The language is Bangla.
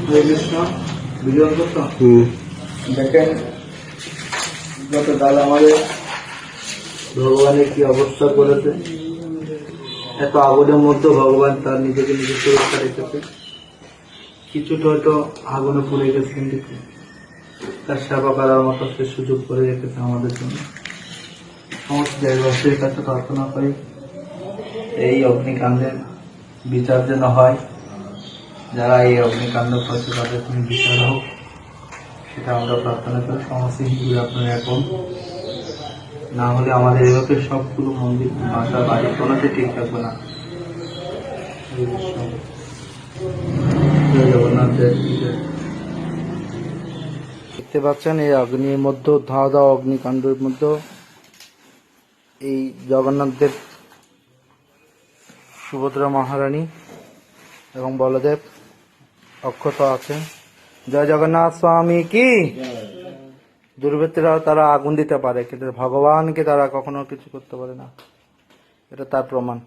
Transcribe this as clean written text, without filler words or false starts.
হরে কৃষ্ণ। ভিডিও করতো দেখেন গতকাল আমাদের ভগবানের কি অবস্থা করেছে। এত আগুনের মধ্যে ভগবান তার নিজেকে নিজে সুরক্ষা রেখেছে। কিছুটা হয়তো আগুনে পুড়ে গেছে, কিন্তু তার সেবা করার মতো সে সুযোগ করে রেখেছে আমাদের জন্য। সমস্ত দেশবাসীর কাছে প্রার্থনা করি এই অগ্নিকাণ্ডের বিচার যেন হয়, যারা এই অগ্নিকাণ্ড করেছে তাদের কোনো বিচার হোক, সেটা আমরা প্রার্থনা করি। সমস্ত হিন্দুরা আপনারা এখন না হলে আমাদের এভাবে সবগুলো মন্দির বাসা বাড়ি কোনোতে ঠিক থাকবে না। দেখতে পাচ্ছেন এই অগ্নির মধ্যে, ধাওয়া দাওয়া অগ্নিকাণ্ডের মধ্যে এই জগন্নাথ দেব, সুভদ্রা মহারানী এবং বলদেব অক্ষত আছে। জয় জগন্নাথ স্বামী কি। দুর্বৃত্তরাও তারা আগুন দিতে পারে, কিন্তু ভগবানকে তারা কখনো কিছু করতে পারে না, এটা তার প্রমাণ।